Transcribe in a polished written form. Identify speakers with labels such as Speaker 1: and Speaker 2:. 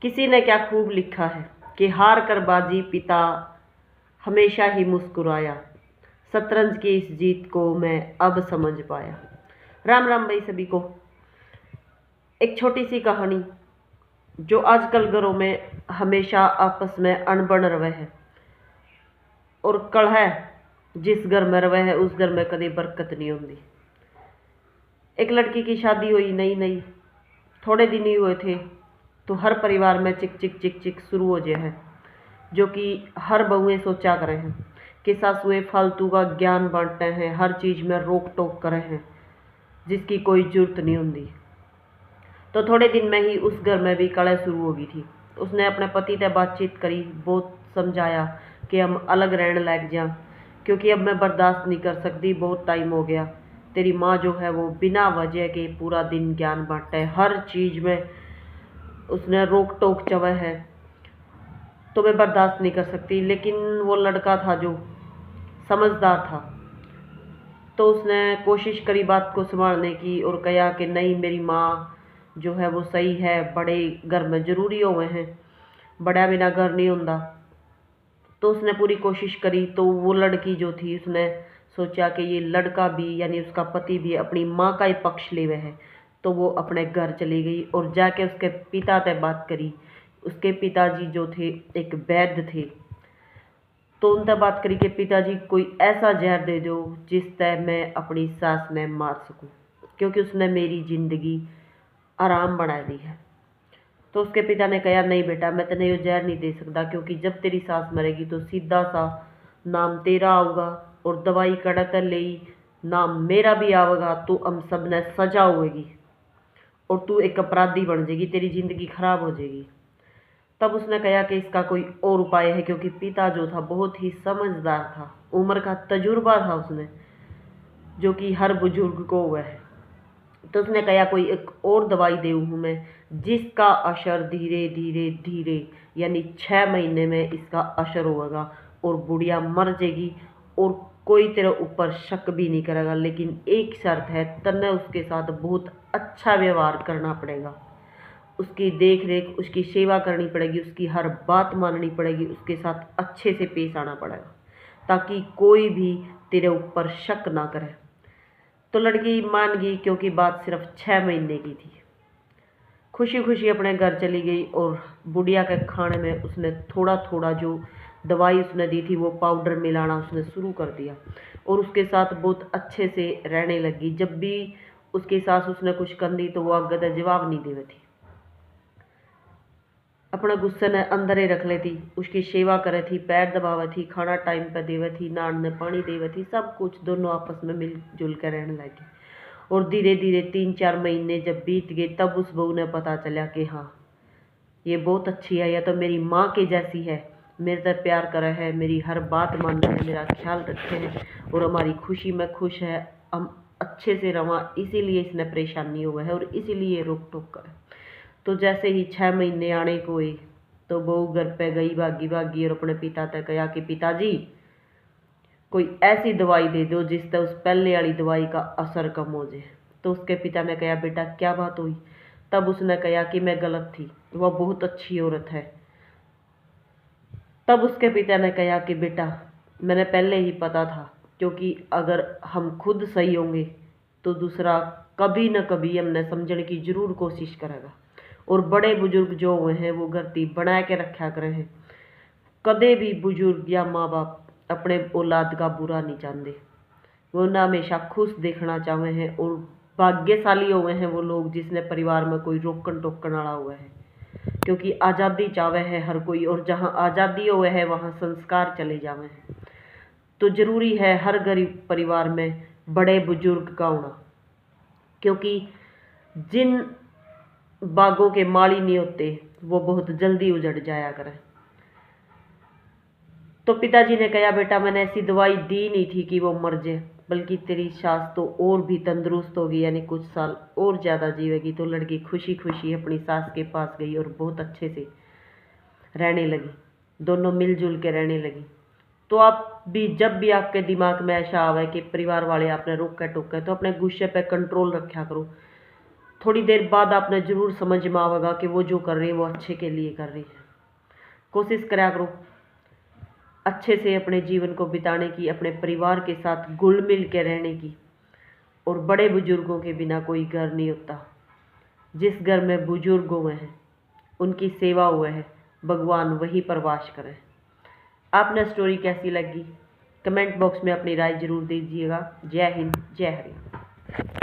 Speaker 1: किसी ने क्या खूब लिखा है कि हार कर बाजी पिता हमेशा ही मुस्कुराया, शतरंज की इस जीत को मैं अब समझ पाया। राम राम भाई सभी को। एक छोटी सी कहानी जो आजकल घरों में हमेशा आपस में अनबन रवे है और कलह जिस घर में रवे है उस घर में कभी बरकत नहीं होती। एक लड़की की शादी हुई नई नई, थोड़े दिन ही हुए थे तो हर परिवार में चिक चिक चिक चिक शुरू हो जाए है, जो कि हर बहुएं सोचा करे हैं कि सासुएं फालतू का ज्ञान बांटते हैं, हर चीज़ में रोक टोक करे हैं जिसकी कोई जरूरत नहीं होती। तो थोड़े दिन में ही उस घर में भी कलह शुरू हो गई थी। उसने अपने पति से बातचीत करी, बहुत समझाया कि हम अलग रहने लग जाएं, क्योंकि अब मैं बर्दाश्त नहीं कर सकती, बहुत टाइम हो गया। तेरी माँ जो है वो बिना वजह के पूरा दिन ज्ञान बांटता है, हर चीज़ में उसने रोक टोक चवा है, तो मैं बर्दाश्त नहीं कर सकती। लेकिन वो लड़का था जो समझदार था, तो उसने कोशिश करी बात को संभालने की और कहा कि नहीं, मेरी माँ जो है वो सही है, बड़े घर में ज़रूरी हुए हैं, बड़ा बिना घर नहीं होता। तो उसने पूरी कोशिश करी। तो वो लड़की जो थी उसने सोचा कि ये लड़का भी यानी उसका पति भी अपनी माँ का ही पक्ष ले हुए है, तो वो अपने घर चली गई और जाके उसके पिता से बात करी। उसके पिताजी जो थे एक वैद्य थे, तो उनसे बात करी कि पिताजी कोई ऐसा जहर दे दो जिससे मैं अपनी सास ने मार सकूं, क्योंकि उसने मेरी ज़िंदगी आराम बना दी है। तो उसके पिता ने कहा नहीं बेटा, मैं तेने ये जहर नहीं दे सकता, क्योंकि जब तेरी सास मरेगी तो सीधा सा नाम तेरा आऊगा और दवाई कड़क ले नाम मेरा भी आवेगा, तो हम सब ने सजा होगी और तू एक अपराधी बन जाएगी, तेरी ज़िंदगी खराब हो जाएगी। तब उसने कहा कि इसका कोई और उपाय है, क्योंकि पिता जो था बहुत ही समझदार था, उम्र का तजुर्बा था उसने, जो कि हर बुजुर्ग को हुआ है। तो उसने कहा कोई एक और दवाई दे हूँ मैं, जिसका असर धीरे धीरे धीरे यानी 6 महीने में इसका असर होगा और बुढ़िया मर जाएगी और कोई तेरे ऊपर शक भी नहीं करेगा। लेकिन एक शर्त है, तन्ने उसके साथ बहुत अच्छा व्यवहार करना पड़ेगा, उसकी देख रेख उसकी सेवा करनी पड़ेगी, उसकी हर बात माननी पड़ेगी, उसके साथ अच्छे से पेश आना पड़ेगा, ताकि कोई भी तेरे ऊपर शक ना करे। तो लड़की मान गई, क्योंकि बात सिर्फ 6 महीने की थी। खुशी खुशी अपने घर चली गई और बुढ़िया के खाने में उसने थोड़ा थोड़ा जो दवाई उसने दी थी वो पाउडर मिलाना उसने शुरू कर दिया और उसके साथ बहुत अच्छे से रहने लगी। जब भी उसकी सास उसने कुछ कर दी तो वो आगे जवाब नहीं दे थी, अपना गुस्से ने अंदर ही रख लेती, उसकी सेवा करे थी, पैर दबावे थी, खाना टाइम पर देवे थी, नहाने पानी देवे थी, सब कुछ दोनों आपस में मिलजुल कर रहने लगी। और धीरे धीरे 3-4 महीने जब बीत गए तब उस बहू ने पता चला कि हाँ, ये बहुत अच्छी है, या तो मेरी माँ के जैसी है, मेरे से प्यार करे है, मेरी हर बात मानता है, मेरा ख्याल रखे है और हमारी खुशी में खुश है, हम अच्छे से रवा, इसीलिए इसने परेशानी हुआ है और इसीलिए रोक टोक करे। तो जैसे ही 6 महीने आने को हुए तो बहू घर पे गई भागी भागी और अपने पिता तक कहा कि पिताजी कोई ऐसी दवाई दे दो जिससे उस पहले वाली दवाई का असर कम हो जाए। तो उसके पिता ने कहा बेटा क्या बात हुई। तब उसने कहा कि मैं गलत थी, वह बहुत अच्छी औरत है। तब उसके पिता ने कहा कि बेटा मैंने पहले ही पता था, क्योंकि अगर हम खुद सही होंगे तो दूसरा कभी न कभी हमने समझने की जरूर कोशिश करेगा। और बड़े बुजुर्ग जो हुए हैं वो गलती बना के रखा करे हैं, कदे भी बुजुर्ग या माँ बाप अपने औलाद का बुरा नहीं चाहते, वो ना हमेशा खुश देखना चाहते हैं। और भाग्यशाली हुए हैं वो लोग जिसने परिवार में कोई रोकन टोकन वाला हुआ है, क्योंकि आज़ादी चाहे है हर कोई, और जहाँ आज़ादी हुए है वहाँ संस्कार चले जावे हैं। तो जरूरी है हर गरीब परिवार में बड़े बुजुर्ग का होना, क्योंकि जिन बागों के माली नहीं होते वो बहुत जल्दी उजड़ जाया करें। तो पिताजी ने कहा बेटा मैंने ऐसी दवाई दी नहीं थी कि वो मर जाए, बल्कि तेरी सास तो और भी तंदुरुस्त होगी, यानी कुछ साल और ज़्यादा जीवेगी। तो लड़की खुशी खुशी अपनी सास के पास गई और बहुत अच्छे से रहने लगी, दोनों मिलजुल के रहने लगी। तो आप भी जब भी आपके दिमाग में ऐसा आवे कि परिवार वाले आपने रोका टोका, तो अपने गुस्से पे कंट्रोल रखा करो, थोड़ी देर बाद आपने ज़रूर समझ में आवेगा कि वो जो कर रही है वो अच्छे के लिए कर रही है। कोशिश करा करो अच्छे से अपने जीवन को बिताने की, अपने परिवार के साथ घुल मिल के रहने की। और बड़े बुजुर्गों के बिना कोई घर नहीं होता। जिस घर में बुजुर्ग हुए हैं उनकी सेवा हुए है, भगवान वहीं पर वास करें। आपने स्टोरी कैसी लगी कमेंट बॉक्स में अपनी राय जरूर दीजिएगा। जय हिंद, जय हरियाणा।